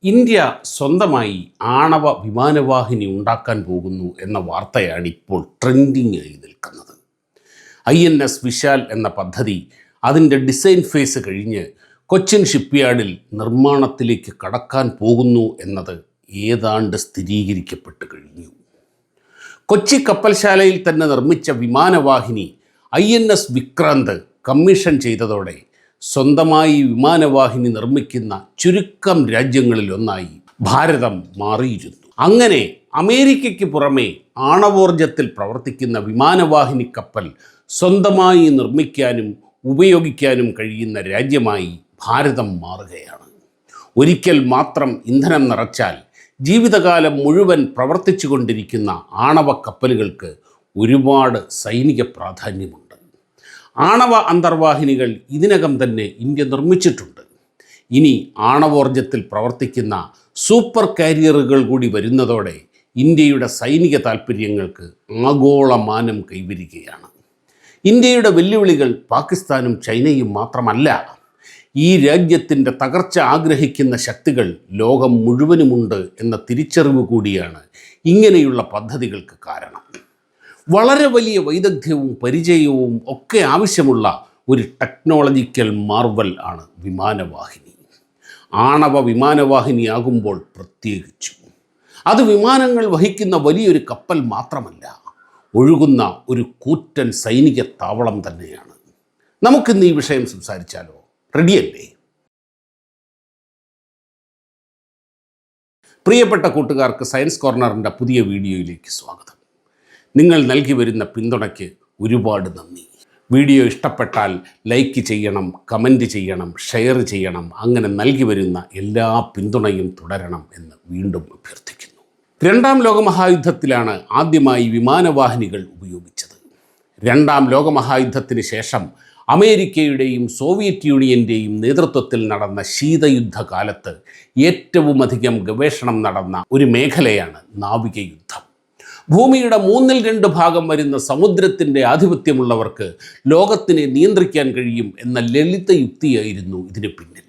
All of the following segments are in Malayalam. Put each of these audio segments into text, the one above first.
ഇന്ത്യ സ്വന്തമായി ആണവ വിമാനവാഹിനി ഉണ്ടാക്കാൻ പോകുന്നു എന്ന വാർത്തയാണ് ഇപ്പോൾ ട്രെൻഡിങ് ആയി നിൽക്കുന്നത്. INS വിശാൽ എന്ന പദ്ധതി അതിൻ്റെ ഡിസൈൻ ഫേസ് കഴിഞ്ഞ് കൊച്ചിൻ ഷിപ്പ്യാർഡിൽ നിർമ്മാണത്തിലേക്ക് കടക്കാൻ പോകുന്നു എന്നത് ഏതാണ്ട് സ്ഥിരീകരിക്കപ്പെട്ട് കഴിഞ്ഞു. കൊച്ചി കപ്പൽശാലയിൽ തന്നെ നിർമ്മിച്ച വിമാനവാഹിനി INS വിക്രാന്ത് കമ്മീഷൻ ചെയ്തതോടെ സ്വന്തമായി വിമാനവാഹിനി നിർമ്മിക്കുന്ന ചുരുക്കം രാജ്യങ്ങളിലൊന്നായി ഭാരതം മാറിയിരുന്നു. അങ്ങനെ അമേരിക്കയ്ക്ക് പുറമെ ആണവോർജത്തിൽ പ്രവർത്തിക്കുന്ന വിമാനവാഹിനി കപ്പൽ സ്വന്തമായി നിർമ്മിക്കാനും ഉപയോഗിക്കാനും കഴിയുന്ന രാജ്യമായി ഭാരതം മാറുകയാണ്. ഒരിക്കൽ മാത്രം ഇന്ധനം നിറച്ചാൽ ജീവിതകാലം മുഴുവൻ പ്രവർത്തിച്ചു കൊണ്ടിരിക്കുന്ന ആണവ കപ്പലുകൾക്ക് ഒരുപാട് സൈനിക പ്രാധാന്യമുണ്ട്. ആണവ അന്തർവാഹിനികൾ ഇതിനകം തന്നെ ഇന്ത്യ നിർമ്മിച്ചിട്ടുണ്ട്. ഇനി ആണവോർജത്തിൽ പ്രവർത്തിക്കുന്ന സൂപ്പർ കാരിയറുകൾ കൂടി വരുന്നതോടെ ഇന്ത്യയുടെ സൈനിക താൽപ്പര്യങ്ങൾക്ക് ആഗോളമാനം കൈവരികയാണ്. ഇന്ത്യയുടെ വെല്ലുവിളികൾ പാകിസ്ഥാനും ചൈനയും മാത്രമല്ല, ഈ രാജ്യത്തിൻ്റെ തകർച്ച ആഗ്രഹിക്കുന്ന ശക്തികൾ ലോകം മുഴുവനുമുണ്ട് എന്ന തിരിച്ചറിവ് കൂടിയാണ് ഇങ്ങനെയുള്ള പദ്ധതികൾക്ക് കാരണം. വളരെ വലിയ വൈദഗ്ധ്യവും പരിചയവും ഒക്കെ ആവശ്യമുള്ള ഒരു ടെക്നോളജിക്കൽ മാർവൽ ആണ് വിമാനവാഹിനി. ആണവ വിമാനവാഹിനിയാകുമ്പോൾ പ്രത്യേകിച്ചും അത് വിമാനങ്ങൾ വഹിക്കുന്ന വലിയൊരു കപ്പൽ മാത്രമല്ല, ഒഴുകുന്ന ഒരു കൂറ്റൻ സൈനിക താവളം തന്നെയാണ്. നമുക്കിന്ന് ഈ വിഷയം സംസാരിച്ചാലോ? റെഡിയല്ലേ? പ്രിയപ്പെട്ട കൂട്ടുകാർക്ക് സയൻസ് കോർണറിൻ്റെ പുതിയ വീഡിയോയിലേക്ക് സ്വാഗതം. നിങ്ങൾ നൽകി വരുന്ന പിന്തുണയ്ക്ക് ഒരുപാട് നന്ദി. വീഡിയോ ഇഷ്ടപ്പെട്ടാൽ ലൈക്ക് ചെയ്യണം, കമൻറ്റ് ചെയ്യണം, ഷെയർ ചെയ്യണം. അങ്ങനെ നൽകി വരുന്ന എല്ലാ പിന്തുണയും തുടരണം എന്ന് വീണ്ടും അഭ്യർത്ഥിക്കുന്നു. രണ്ടാം ലോകമഹായുദ്ധത്തിലാണ് ആദ്യമായി വിമാനവാഹിനികൾ ഉപയോഗിച്ചത്. രണ്ടാം ലോകമഹായുദ്ധത്തിന് ശേഷം അമേരിക്കയുടെയും സോവിയറ്റ് യൂണിയൻ്റെയും നേതൃത്വത്തിൽ നടന്ന ശീതയുദ്ധകാലത്ത് ഏറ്റവുമധികം ഗവേഷണം നടന്ന ഒരു മേഖലയാണ് നാവികയുദ്ധം. ഭൂമിയുടെ 2/3 ഭാഗം വരുന്ന സമുദ്രത്തിൻ്റെ ആധിപത്യമുള്ളവർക്ക് ലോകത്തിനെ നിയന്ത്രിക്കാൻ കഴിയും എന്ന ലളിത യുക്തിയായിരുന്നു ഇതിന് പിന്നിൽ.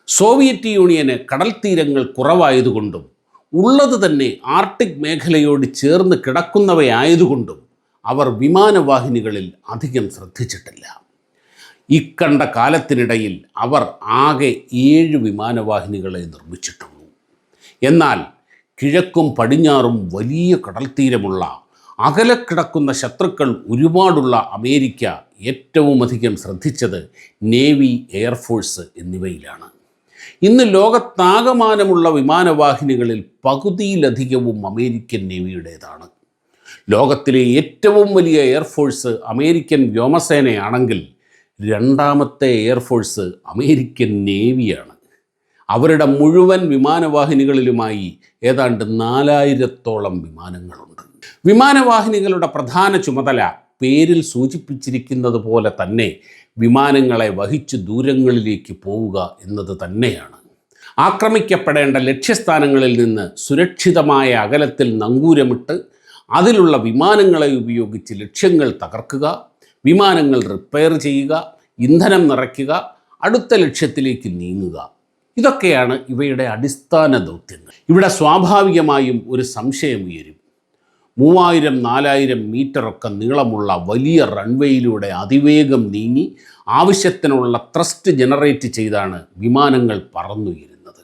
സോവിയറ്റ് യൂണിയന് കടൽ തീരങ്ങൾ കുറവായതുകൊണ്ടും ഉള്ളത് തന്നെ ആർട്ടിക് മേഖലയോട് ചേർന്ന് കിടക്കുന്നവയായതുകൊണ്ടും അവർ വിമാനവാഹിനികളിൽ അധികം ശ്രദ്ധിച്ചിട്ടില്ല. ഇക്കണ്ട കാലത്തിനിടയിൽ അവർ ആകെ 7 വിമാനവാഹിനികളെ നിർമ്മിച്ചിട്ടുള്ളൂ. എന്നാൽ കിഴക്കും പടിഞ്ഞാറും വലിയ കടൽത്തീരമുള്ള അകലെ കിടക്കുന്ന ശത്രുക്കൾ ഒരുപാടുള്ള അമേരിക്ക ഏറ്റവുമധികം ശ്രദ്ധിച്ചത് നേവി, എയർഫോഴ്സ് എന്നിവയിലാണ്. ഇന്ന് ലോകത്താകമാനമുള്ള വിമാനവാഹിനികളിൽ പകുതിയിലധികവും അമേരിക്കൻ നേവിയുടേതാണ്. ലോകത്തിലെ ഏറ്റവും വലിയ എയർഫോഴ്സ് അമേരിക്കൻ വ്യോമസേനയാണെങ്കിൽ രണ്ടാമത്തെ എയർഫോഴ്സ് അമേരിക്കൻ നേവിയാണ്. അവരുടെ മുഴുവൻ വിമാനവാഹിനികളിലുമായി ഏതാണ്ട് 4000-ഓളം വിമാനങ്ങളുണ്ട്. വിമാനവാഹിനികളുടെ പ്രധാന ചുമതല പേരിൽ സൂചിപ്പിച്ചിരിക്കുന്നത് പോലെ തന്നെ വിമാനങ്ങളെ വഹിച്ച് ദൂരങ്ങളിലേക്ക് പോവുക എന്നത് തന്നെയാണ്. ആക്രമിക്കപ്പെടേണ്ട ലക്ഷ്യസ്ഥാനങ്ങളിൽ നിന്ന് സുരക്ഷിതമായ അകലത്തിൽ നങ്കൂരമിട്ട് അതിലുള്ള വിമാനങ്ങളെ ഉപയോഗിച്ച് ലക്ഷ്യങ്ങൾ തകർക്കുക, വിമാനങ്ങൾ റിപ്പയർ ചെയ്യുക, ഇന്ധനം നിറയ്ക്കുക, അടുത്ത ലക്ഷ്യത്തിലേക്ക് നീങ്ങുക. ഇതൊക്കെയാണ് ഇവയുടെ അടിസ്ഥാന ദൗത്യങ്ങൾ. ഇവിടെ സ്വാഭാവികമായും ഒരു സംശയം ഉയരും. 3000-4000 മീറ്ററൊക്കെ നീളമുള്ള വലിയ റൺവേയിലൂടെ അതിവേഗം നീങ്ങി ആവശ്യത്തിനുള്ള ത്രസ്റ്റ് ജനറേറ്റ് ചെയ്താണ് വിമാനങ്ങൾ പറന്നുയരുന്നത്.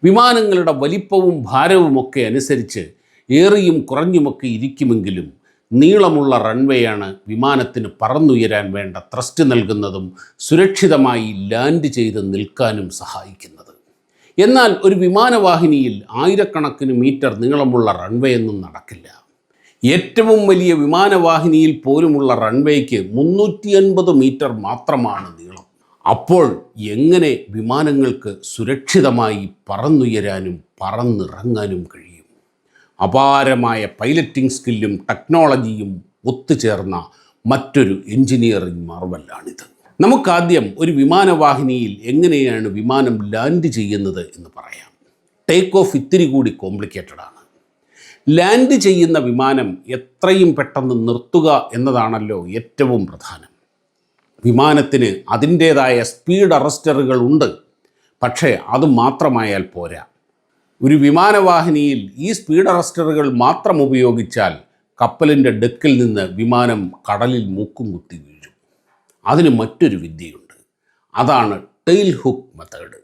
വിമാനങ്ങളുടെ വലിപ്പവും ഭാരവുമൊക്കെ അനുസരിച്ച് ഏറിയും കുറഞ്ഞുമൊക്കെ ഇരിക്കുമെങ്കിലും നീളമുള്ള റൺവേയാണ് വിമാനത്തിന് പറന്നുയരാൻ വേണ്ട ത്രസ്റ്റ് നൽകുന്നതും സുരക്ഷിതമായി ലാൻഡ് ചെയ്ത് നിൽക്കാനും സഹായിക്കുന്നത്. എന്നാൽ ഒരു വിമാനവാഹിനിയിൽ ആയിരക്കണക്കിന് മീറ്റർ നീളമുള്ള റൺവേ ഒന്നും നടക്കില്ല. ഏറ്റവും വലിയ വിമാനവാഹിനിയിൽ പോലുമുള്ള റൺവേക്ക് 350 മീറ്റർ മാത്രമാണ് നീളം. അപ്പോൾ എങ്ങനെ വിമാനങ്ങൾക്ക് സുരക്ഷിതമായി പറന്നുയരാനും പറന്നിറങ്ങാനും കഴിയും? അപാരമായ പൈലറ്റിംഗ് സ്കില്ലും ടെക്നോളജിയും ഒത്തുചേർന്ന മറ്റൊരു എഞ്ചിനീയറിംഗ് മാർവലാണിത്. നമുക്കാദ്യം ഒരു വിമാനവാഹിനിയിൽ എങ്ങനെയാണ് വിമാനം ലാൻഡ് ചെയ്യുന്നത് എന്ന് പറയാം. ടേക്ക് ഓഫ് ഇത്തിരി കൂടി കോംപ്ലിക്കേറ്റഡ് ആണ്. ലാൻഡ് ചെയ്യുന്ന വിമാനം എത്രയും പെട്ടെന്ന് നിർത്തുക എന്നതാണല്ലോ ഏറ്റവും പ്രധാനം. വിമാനത്തിന് അതിൻ്റേതായ സ്പീഡ് അറസ്റ്ററുകൾ ഉണ്ട്. പക്ഷേ അത് മാത്രമായാൽ പോരാ. ഒരു വിമാനവാഹിനിയിൽ ഈ സ്പീഡ് അറസ്റ്ററുകൾ മാത്രം ഉപയോഗിച്ചാൽ കപ്പലിൻ്റെ ഡെക്കിൽ നിന്ന് വിമാനം കടലിൽ മൂക്കും കുത്തി വീഴും. അതിന് മറ്റൊരു വിദ്യയുണ്ട്. അതാണ് ടെയിൽ ഹുക്ക് മെത്തേഡ്.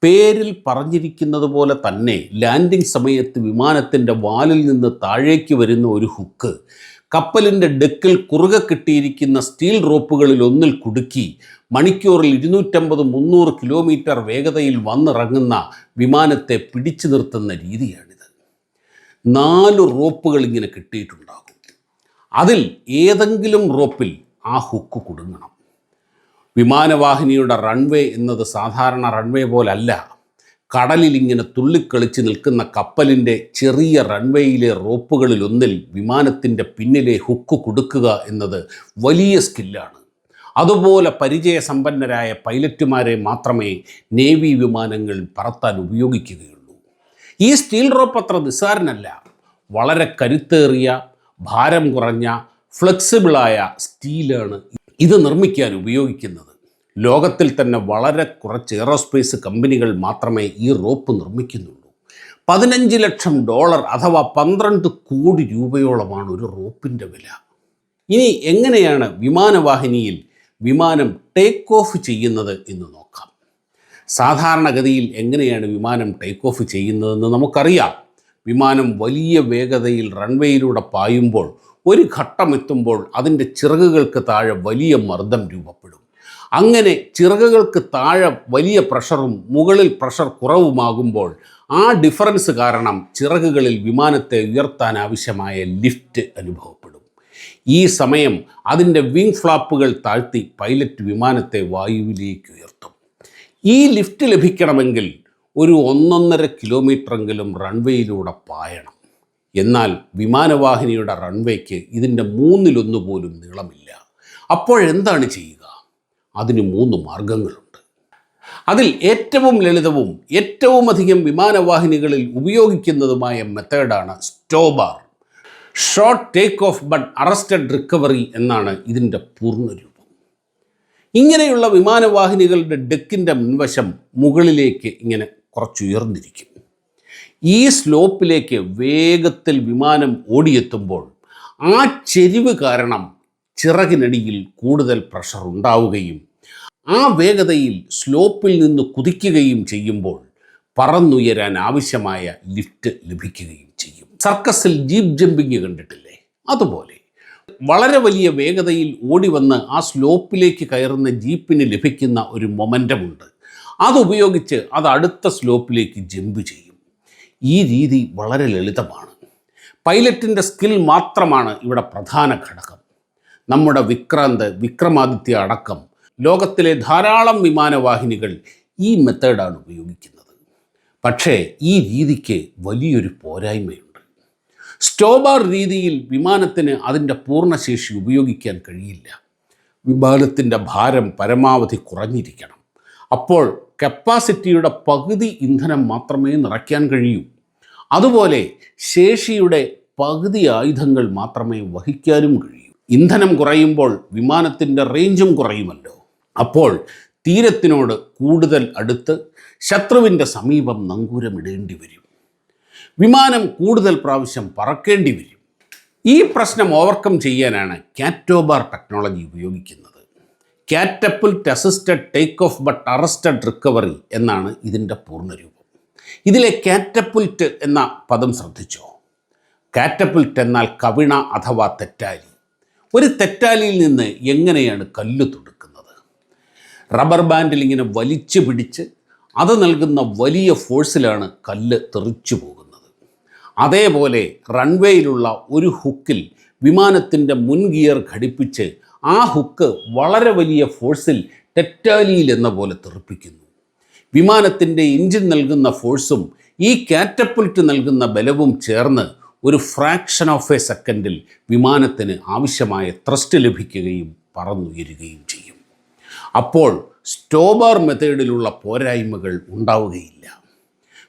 പേരിൽ പറഞ്ഞിരിക്കുന്നത് പോലെ തന്നെ ലാൻഡിംഗ് സമയത്ത് വിമാനത്തിൻ്റെ വാലിൽ നിന്ന് താഴേക്ക് വരുന്ന ഒരു ഹുക്ക് കപ്പലിൻ്റെ ഡെക്കിൽ കുറുകെ കിട്ടിയിരിക്കുന്ന സ്റ്റീൽ റോപ്പുകളിൽ ഒന്നിൽ കുടുക്കി മണിക്കൂറിൽ 250-300 കിലോമീറ്റർ വേഗതയിൽ വന്നിറങ്ങുന്ന വിമാനത്തെ പിടിച്ചു നിർത്തുന്ന രീതിയാണിത്. 4 റോപ്പുകൾ ഇങ്ങനെ കിട്ടിയിട്ടുണ്ടാകും. അതിൽ ഏതെങ്കിലും റോപ്പിൽ ആ ഹുക്ക് കുടുങ്ങണം. വിമാനവാഹിനിയുടെ റൺവേ എന്നത് സാധാരണ റൺവേ പോലല്ല. കടലിൽ ഇങ്ങനെ തുള്ളിക്കളിച്ച് നിൽക്കുന്ന കപ്പലിൻ്റെ ചെറിയ റൺവേയിലെ റോപ്പുകളിലൊന്നിൽ വിമാനത്തിൻ്റെ പിന്നിലെ ഹുക്ക് കൊടുക്കുക എന്നത് വലിയ സ്കില്ലാണ്. അതുപോലെ പരിചയസമ്പന്നരായ പൈലറ്റുമാരെ മാത്രമേ നേവി വിമാനങ്ങൾ പറത്താൻ ഉപയോഗിക്കുകയുള്ളൂ. ഈ സ്റ്റീൽ റോപ്പ് അത്ര നിസ്സാരനല്ല. വളരെ കരുത്തേറിയ, ഭാരം കുറഞ്ഞ, ഫ്ലെക്സിബിളായ സ്റ്റീലാണ് ഇത് നിർമ്മിക്കാൻ ഉപയോഗിക്കുന്നത്. ലോകത്തിൽ തന്നെ വളരെ കുറച്ച് എയ്റോസ്പേസ് കമ്പനികൾ മാത്രമേ ഈ റോപ്പ് നിർമ്മിക്കുന്നുള്ളൂ. $15 ലക്ഷം അഥവാ 12 കോടി രൂപയോളമാണ് ഒരു റോപ്പിൻ്റെ വില. ഇനി എങ്ങനെയാണ് വിമാനവാഹിനിയിൽ വിമാനം ടേക്ക് ഓഫ് ചെയ്യുന്നത് എന്ന് നോക്കാം. സാധാരണഗതിയിൽ എങ്ങനെയാണ് വിമാനം ടേക്ക് ഓഫ് ചെയ്യുന്നതെന്ന് നമുക്കറിയാം. വിമാനം വലിയ വേഗതയിൽ റൺവേയിലൂടെ പായുമ്പോൾ ഒരു ഘട്ടമെത്തുമ്പോൾ അതിൻ്റെ ചിറകുകൾക്ക് താഴെ വലിയ മർദ്ദം രൂപപ്പെടും. അങ്ങനെ ചിറകുകൾക്ക് താഴെ വലിയ പ്രഷറും മുകളിൽ പ്രഷർ കുറവുമാകുമ്പോൾ ആ ഡിഫറൻസ് കാരണം ചിറകുകളിൽ വിമാനത്തെ ഉയർത്താൻ ആവശ്യമായ ലിഫ്റ്റ് അനുഭവപ്പെടും. ഈ സമയം അതിൻ്റെ വിങ് ഫ്ലാപ്പുകൾ താഴ്ത്തി പൈലറ്റ് വിമാനത്തെ വായുവിലേക്ക് ഉയർത്തും. ഈ ലിഫ്റ്റ് ലഭിക്കണമെങ്കിൽ ഒരു 1.5 കിലോമീറ്ററെങ്കിലും റൺവേയിലൂടെ പായണം. എന്നാൽ വിമാനവാഹിനിയുടെ റൺവേക്ക് ഇതിൻ്റെ 1/3 പോലും നീളമില്ല. അപ്പോഴെന്താണ് ചെയ്യുക? അതിന് 3 മാർഗങ്ങളുണ്ട്. അതിൽ ഏറ്റവും ലളിതവും ഏറ്റവും അധികം വിമാനവാഹിനികളിൽ ഉപയോഗിക്കുന്നതുമായ മെത്തേഡാണ് STOBAR. Short take off but arrested recovery എന്നാണ് ഇതിൻ്റെ പൂർണ്ണരൂപം. ഇങ്ങനെയുള്ള വിമാനവാഹിനികളുടെ ഡെക്കിൻ്റെ മുൻവശം മുകളിലേക്ക് ഇങ്ങനെ കുറച്ചുയർന്നിരിക്കും. ഈ സ്ലോപ്പിലേക്ക് വേഗത്തിൽ വിമാനം ഓടിയെത്തുമ്പോൾ ആ ചെരിവ് കാരണം ചിറകിനടിയിൽ കൂടുതൽ പ്രഷർ ഉണ്ടാവുകയും ആ വേഗതയിൽ സ്ലോപ്പിൽ നിന്ന് കുതിക്കുകയും ചെയ്യുമ്പോൾ പറന്നുയരാൻ ആവശ്യമായ ലിഫ്റ്റ് ലഭിക്കുകയും ചെയ്യും. സർക്കസിൽ ജീപ്പ് ജമ്പിങ് കണ്ടിട്ടില്ലേ? അതുപോലെ വളരെ വലിയ വേഗതയിൽ ഓടി വന്ന് ആ സ്ലോപ്പിലേക്ക് കയറുന്ന ജീപ്പിന് ലഭിക്കുന്ന ഒരു മൊമെൻ്റമുണ്ട്. അതുപയോഗിച്ച് അത് അടുത്ത സ്ലോപ്പിലേക്ക് ജമ്പ് ചെയ്യും. ഈ രീതി വളരെ ലളിതമാണ്. പൈലറ്റിൻ്റെ സ്കിൽ മാത്രമാണ് ഇവിടെ പ്രധാന ഘടകം. നമ്മുടെ വിക്രാന്ത്, വിക്രമാദിത്യ അടക്കം ലോകത്തിലെ ധാരാളം വിമാനവാഹിനികൾ ഈ മെത്തേഡാണ് ഉപയോഗിക്കുന്നത്. പക്ഷേ ഈ രീതിക്ക് വലിയൊരു പോരായ്മയുണ്ട്. സ്റ്റോബാർ രീതിയിൽ വിമാനത്തിന് അതിൻ്റെ പൂർണ്ണശേഷി ഉപയോഗിക്കാൻ കഴിയില്ല. വിമാനത്തിൻ്റെ ഭാരം പരമാവധി കുറഞ്ഞിരിക്കണം. അപ്പോൾ കപ്പാസിറ്റിയുടെ പകുതി ഇന്ധനം മാത്രമേ നിറയ്ക്കാൻ കഴിയൂ. അതുപോലെ ശേഷിയുടെ പകുതി ആയുധങ്ങൾ മാത്രമേ വഹിക്കാനും കഴിയൂ. ഇന്ധനം കുറയുമ്പോൾ വിമാനത്തിൻ്റെ റേഞ്ചും കുറയുമല്ലോ. അപ്പോൾ തീരത്തിനോട് കൂടുതൽ അടുത്ത് ശത്രുവിൻ്റെ സമീപം നങ്കൂരമിടേണ്ടി വരും. വിമാനം കൂടുതൽ പ്രാവശ്യം പറക്കേണ്ടി വരും. ഈ പ്രശ്നം ഓവർകം ചെയ്യാനാണ് കാറ്റോബാർ ടെക്നോളജി ഉപയോഗിക്കുന്നത്. Catapult assisted take off but arrested recovery എന്നാണ് ഇതിൻ്റെ പൂർണ്ണരൂപം. ഇതിലെ കാറ്റപ്പുൾട്ട് എന്ന പദം ശ്രദ്ധിച്ചോ? കാറ്റപ്പുൾട്ട് എന്നാൽ കവിണ അഥവാ തെറ്റാലി. ഒരു തെറ്റാലിയിൽ നിന്ന് എങ്ങനെയാണ് കല്ല് തുടുക്കുന്നത്? റബ്ബർ ബാൻഡിൽ ഇങ്ങനെ വലിച്ചു പിടിച്ച് അത് നൽകുന്ന വലിയ ഫോഴ്സിലാണ് കല്ല് തെറിച്ചു പോകുന്നത്. അതേപോലെ റൺവേയിലുള്ള ഒരു ഹുക്കിൽ വിമാനത്തിൻ്റെ മുൻ ഗിയർ ഘടിപ്പിച്ച് ആ ഹുക്ക് വളരെ വലിയ ഫോഴ്സിൽ തെറ്റാലിയിൽ എന്ന പോലെ തെറിപ്പിക്കുന്നു. വിമാനത്തിൻ്റെ എഞ്ചിൻ നൽകുന്ന ഫോഴ്സും ഈ കാറ്റപ്പുൾട്ട് നൽകുന്ന ബലവും ചേർന്ന് ഒരു ഫ്രാക്ഷൻ ഓഫ് എ സെക്കൻഡിൽ വിമാനത്തിന് ആവശ്യമായ ത്രസ്റ്റ് ലഭിക്കുകയും പറന്നുയരുകയും ചെയ്യും. അപ്പോൾ സ്റ്റോബാർ മെത്തേഡിലുള്ള പോരായ്മകൾ ഉണ്ടാവുകയില്ല.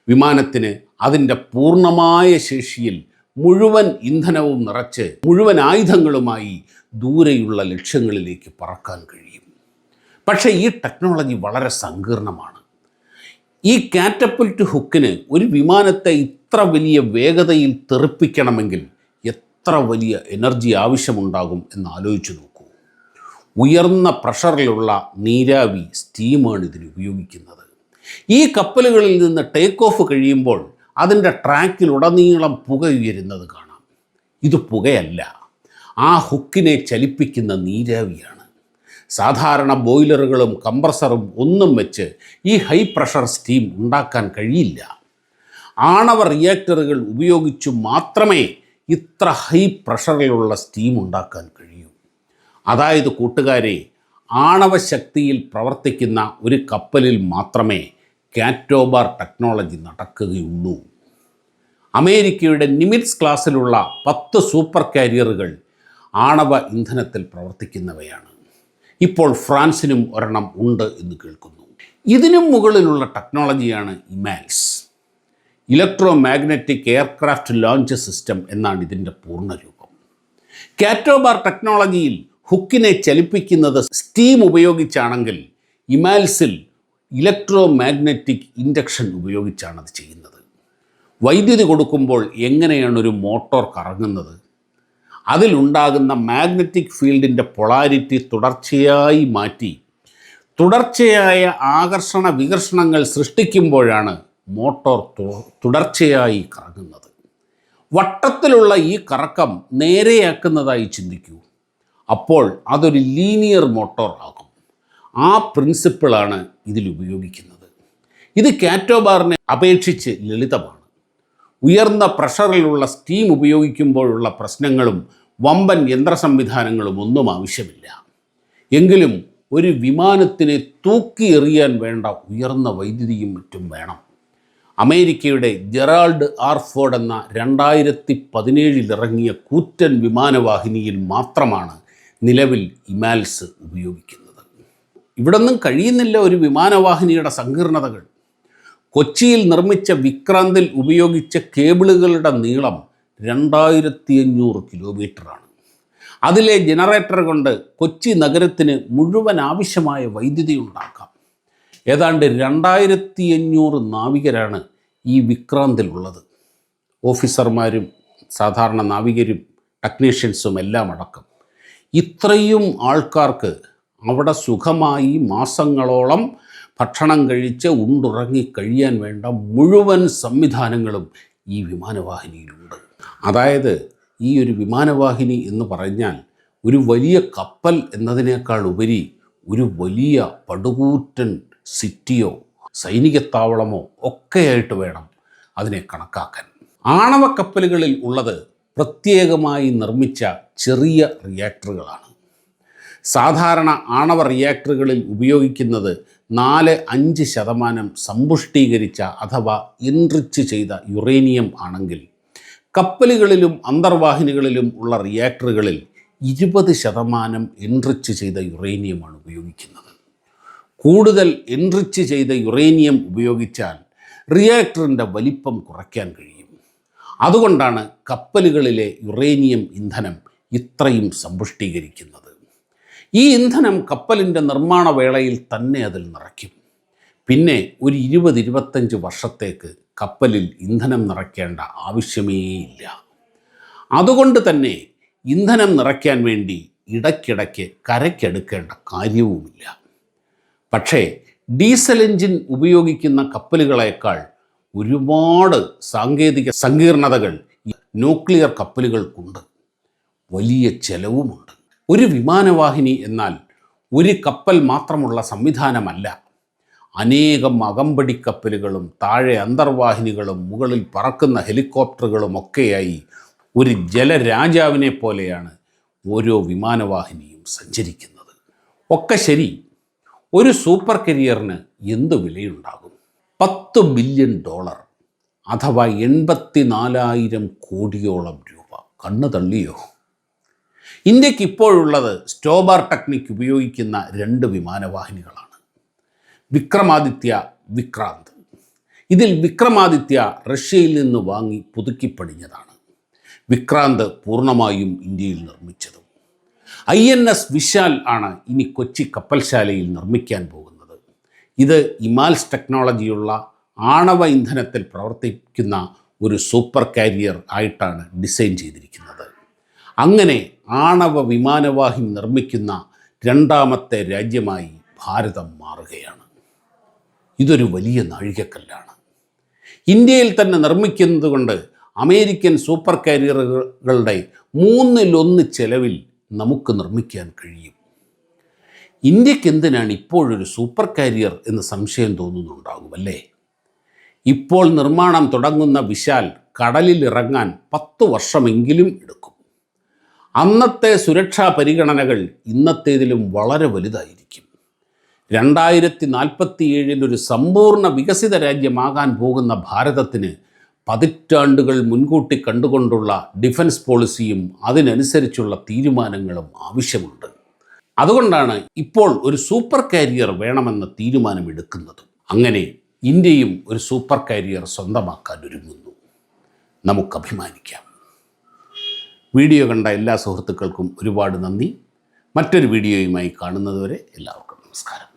വിമാനത്തിന് അതിൻ്റെ പൂർണ്ണമായ ശേഷിയിൽ മുഴുവൻ ഇന്ധനവും നിറച്ച് മുഴുവൻ ആയുധങ്ങളുമായി ദൂരെയുള്ള ലക്ഷ്യങ്ങളിലേക്ക് പറക്കാൻ കഴിയും. പക്ഷേ ഈ ടെക്നോളജി വളരെ സങ്കീർണമാണ്. ഈ കാറ്റപ്പൽറ്റ് ഹുക്കിന് ഒരു വിമാനത്തെ ഇത്ര വലിയ വേഗതയിൽ തെറിപ്പിക്കണമെങ്കിൽ എത്ര വലിയ എനർജി ആവശ്യമുണ്ടാകും എന്ന് ആലോചിച്ച് നോക്കൂ. ഉയർന്ന പ്രഷറിലുള്ള നീരാവി, സ്റ്റീമാണ് ഇതിന് ഉപയോഗിക്കുന്നത്. ഈ കപ്പലുകളിൽ നിന്ന് ടേക്ക് ഓഫ് കഴിയുമ്പോൾ അതിൻ്റെ ട്രാക്കിലുടനീളം പുക ഉയരുന്നത് കാണാം. ഇത് പുകയല്ല, ആ ഹുക്കിനെ ചലിപ്പിക്കുന്ന നീരാവിയാണ്. സാധാരണ ബോയിലറുകളും കംപ്രസറും ഒന്നും വെച്ച് ഈ ഹൈ പ്രഷർ സ്റ്റീം ഉണ്ടാക്കാൻ കഴിയില്ല. ആണവ റിയാക്ടറുകൾ ഉപയോഗിച്ചു മാത്രമേ ഇത്ര ഹൈ പ്രഷറിലുള്ള സ്റ്റീം ഉണ്ടാക്കാൻ കഴിയൂ. അതായത് കൂട്ടുകാരെ, ആണവ ശക്തിയിൽ പ്രവർത്തിക്കുന്ന ഒരു കപ്പലിൽ മാത്രമേ കാറ്റോബാർ ടെക്നോളജി നടക്കുകയുള്ളൂ. അമേരിക്കയുടെ നിമിറ്റ്സ് ക്ലാസ്സിലുള്ള 10 സൂപ്പർ കാരിയറുകൾ ആണവ ഇന്ധനത്തിൽ പ്രവർത്തിക്കുന്നവയാണ്. ഇപ്പോൾ ഫ്രാൻസിനും ഒരെണ്ണം ഉണ്ട് എന്ന് കേൾക്കുന്നു. ഇതിനും മുകളിലുള്ള ടെക്നോളജിയാണ് EMALS, electro magnetic aircraft launch system എന്നാണ് ഇതിൻ്റെ പൂർണ്ണരൂപം. കാറ്റോബാർ ടെക്നോളജിയിൽ ഹുക്കിനെ ചലിപ്പിക്കുന്നത് സ്റ്റീം ഉപയോഗിച്ചാണെങ്കിൽ ഇമാൽസിൽ ഇലക്ട്രോ മാഗ്നറ്റിക് ഇൻഡക്ഷൻ ഉപയോഗിച്ചാണ് അത് ചെയ്യുന്നത്. വൈദ്യുതി കൊടുക്കുമ്പോൾ എങ്ങനെയാണ് ഒരു മോട്ടോർ കറങ്ങുന്നത്? അതിലുണ്ടാകുന്ന മാഗ്നറ്റിക് ഫീൽഡിൻ്റെ പൊളാരിറ്റി തുടർച്ചയായി മാറ്റി തുടർച്ചയായ ആകർഷണ വികർഷണങ്ങൾ സൃഷ്ടിക്കുമ്പോഴാണ് മോട്ടോർ തുടർച്ചയായി കറങ്ങുന്നത്. വട്ടത്തിലുള്ള ഈ കറക്കം നേരെയാക്കുന്നതായി ചിന്തിക്കൂ. അപ്പോൾ അതൊരു ലീനിയർ മോട്ടോർ ആകും. ആ പ്രിൻസിപ്പിളാണ് ഇതിൽ ഉപയോഗിക്കുന്നത്. ഇത് കാറ്റോബാറിനെ അപേക്ഷിച്ച് ലളിതമാണ്. ഉയർന്ന പ്രഷറിലുള്ള സ്റ്റീം ഉപയോഗിക്കുമ്പോഴുള്ള പ്രശ്നങ്ങളും വമ്പൻ യന്ത്ര സംവിധാനങ്ങളും ഒന്നും ആവശ്യമില്ല. എങ്കിലും ഒരു വിമാനത്തിനെ തൂക്കി എറിയാൻ വേണ്ട ഉയർന്ന വൈദ്യുതിയും മറ്റും വേണം. അമേരിക്കയുടെ ജെറാൾഡ് ആർ ഫോർഡ് എന്ന 2017 ഇറങ്ങിയ കൂറ്റൻ വിമാനവാഹിനിയിൽ മാത്രമാണ് നിലവിൽ ഇമാൽസ് ഉപയോഗിക്കുന്നത്. ഇവിടെ നിന്നും കഴിയുന്നില്ല ഒരു വിമാനവാഹിനിയുടെ സങ്കീർണതകൾ. കൊച്ചിയിൽ നിർമ്മിച്ച വിക്രാന്തിൽ ഉപയോഗിച്ച കേബിളുകളുടെ നീളം 2500 കിലോമീറ്ററാണ്. അതിലെ ജനറേറ്റർ കൊണ്ട് കൊച്ചി നഗരത്തിന് മുഴുവൻ ആവശ്യമായ വൈദ്യുതി ഉണ്ടാക്കാം. ഏതാണ്ട് 2500 നാവികരാണ് ഈ വിക്രാന്തിലുള്ളത്. ഓഫീസർമാരും സാധാരണ നാവികരും ടെക്നീഷ്യൻസും എല്ലാം അടക്കം. ഇത്രയും ആൾക്കാർക്ക് അവിടെ സുഖമായി മാസങ്ങളോളം ഭക്ഷണം കഴിച്ച് ഉണ്ടുറങ്ങി കഴിയാൻ വേണ്ട മുഴുവൻ സംവിധാനങ്ങളും ഈ വിമാനവാഹിനിയിലുണ്ട്. അതായത് ഈ ഒരു വിമാനവാഹിനി എന്ന് പറഞ്ഞാൽ ഒരു വലിയ കപ്പൽ എന്നതിനേക്കാൾ ഉപരി ഒരു വലിയ പടുകൂറ്റൻ സിറ്റിയോ സൈനിക താവളമോ ഒക്കെയായിട്ട് വേണം അതിനെ കണക്കാക്കാൻ. ആണവ കപ്പലുകളിൽ ഉള്ളത് പ്രത്യേകമായി നിർമ്മിച്ച ചെറിയ റിയാക്ടറുകളാണ്. സാധാരണ ആണവ റിയാക്ടറുകളിൽ ഉപയോഗിക്കുന്നത് 4-5% സമ്പുഷ്ടീകരിച്ച അഥവാ എൻറിച്ച് ചെയ്ത യുറേനിയം ആണെങ്കിൽ കപ്പലുകളിലും അന്തർവാഹിനികളിലും ഉള്ള റിയാക്ടറുകളിൽ 20% എൻറിച്ച് ചെയ്ത യുറേനിയമാണ് ഉപയോഗിക്കുന്നത്. കൂടുതൽ എൻറിച്ച് ചെയ്ത യുറേനിയം ഉപയോഗിച്ചാൽ റിയാക്ടറിൻ്റെ വലിപ്പം കുറയ്ക്കാൻ കഴിയും. അതുകൊണ്ടാണ് കപ്പലുകളിലെ യുറേനിയം ഇന്ധനം ഇത്രയും സമ്പുഷ്ടീകരിക്കുന്നത്. ഈ ഇന്ധനം കപ്പലിൻ്റെ നിർമ്മാണ വേളയിൽ തന്നെ അതിൽ നിറയ്ക്കും. പിന്നെ ഒരു 20-25 വർഷത്തേക്ക് കപ്പലിൽ ഇന്ധനം നിറയ്ക്കേണ്ട ആവശ്യമേയില്ല. അതുകൊണ്ട് തന്നെ ഇന്ധനം നിറയ്ക്കാൻ വേണ്ടി ഇടയ്ക്കിടയ്ക്ക് കരയ്ക്കെടുക്കേണ്ട കാര്യവുമില്ല. പക്ഷേ ഡീസൽ എഞ്ചിൻ ഉപയോഗിക്കുന്ന കപ്പലുകളേക്കാൾ ഒരുപാട് സാങ്കേതിക സങ്കീർണതകൾ ന്യൂക്ലിയർ കപ്പലുകൾക്കുണ്ട്. വലിയ ചെലവുമുണ്ട്. ഒരു വിമാനവാഹിനി എന്നാൽ ഒരു കപ്പൽ മാത്രമുള്ള സംവിധാനമല്ല. അനേകം അകമ്പടി കപ്പലുകളും താഴെ അന്തർവാഹിനികളും മുകളിൽ പറക്കുന്ന ഹെലികോപ്റ്ററുകളും ഒക്കെയായി ഒരു ജലരാജാവിനെ പോലെയാണ് ഓരോ വിമാനവാഹിനിയും സഞ്ചരിക്കുന്നത്. ഒക്കെ ശരി, ഒരു സൂപ്പർ കരിയറിന് എന്ത് വിലയുണ്ടാകും? $10 ബില്യൺ അഥവാ 84,000 കോടിയോളം രൂപ. കണ്ണു തള്ളിയോ? ഇന്ത്യക്ക് ഇപ്പോഴുള്ളത് സ്റ്റോബാർ ടെക്നിക് ഉപയോഗിക്കുന്ന 2 വിമാനവാഹിനികളാണ്, വിക്രമാദിത്യ, വിക്രാന്ത്. ഇതിൽ വിക്രമാദിത്യ റഷ്യയിൽ നിന്ന് വാങ്ങി പുതുക്കിപ്പണിഞ്ഞതാണ്. വിക്രാന്ത് പൂർണ്ണമായും ഇന്ത്യയിൽ നിർമ്മിച്ചതും. INS വിശാൽ ആണ് ഇനി കൊച്ചി കപ്പൽശാലയിൽ നിർമ്മിക്കാൻ പോകുന്നത്. ഇത് ഇമാൽസ് ടെക്നോളജിയുള്ള ആണവ ഇന്ധനത്തിൽ പ്രവർത്തിക്കുന്ന ഒരു സൂപ്പർ കാരിയർ ആയിട്ടാണ് ഡിസൈൻ ചെയ്തിരിക്കുന്നത്. അങ്ങനെ ആണവ വിമാനവാഹി നിർമ്മിക്കുന്ന രണ്ടാമത്തെ രാജ്യമായി ഭാരതം മാറുകയാണ്. ഇതൊരു വലിയ നാഴികക്കല്ലാണ്. ഇന്ത്യയിൽ തന്നെ നിർമ്മിക്കുന്നത് കൊണ്ട് അമേരിക്കൻ സൂപ്പർ കാരിയറുകളുടെ 1/3 ചെലവിൽ നമുക്ക് നിർമ്മിക്കാൻ കഴിയും. ഇന്ത്യക്ക് എന്തിനാണ് ഇപ്പോഴൊരു സൂപ്പർ കാരിയർ എന്ന് സംശയം തോന്നുന്നുണ്ടാകുമല്ലേ? ഇപ്പോൾ നിർമ്മാണം തുടങ്ങുന്ന വിശാൽ കടലിൽ ഇറങ്ങാൻ 10 വർഷമെങ്കിലും എടുക്കും. അന്നത്തെ സുരക്ഷാ പരിഗണനകൾ ഇന്നത്തേതിലും വളരെ വലുതായിരിക്കും. 2047 ഒരു സമ്പൂർണ്ണ വികസിത രാജ്യമാകാൻ പോകുന്ന ഭാരതത്തിന് പതിറ്റാണ്ടുകൾ മുൻകൂട്ടി കണ്ടുകൊണ്ടുള്ള ഡിഫൻസ് പോളിസിയും അതിനനുസരിച്ചുള്ള തീരുമാനങ്ങളും ആവശ്യമുണ്ട്. അതുകൊണ്ടാണ് ഇപ്പോൾ ഒരു സൂപ്പർ കാരിയർ വേണമെന്ന തീരുമാനമെടുക്കുന്നത്. അങ്ങനെ ഇന്ത്യയും ഒരു സൂപ്പർ കാരിയർ സ്വന്തമാക്കാൻ ഒരുങ്ങുന്നു. നമുക്ക് അഭിമാനിക്കാം. വീഡിയോ കണ്ട എല്ലാ സുഹൃത്തുക്കൾക്കും ഒരുപാട് നന്ദി. മറ്റൊരു വീഡിയോയുമായി കാണുന്നതുവരെ എല്ലാവർക്കും നമസ്കാരം.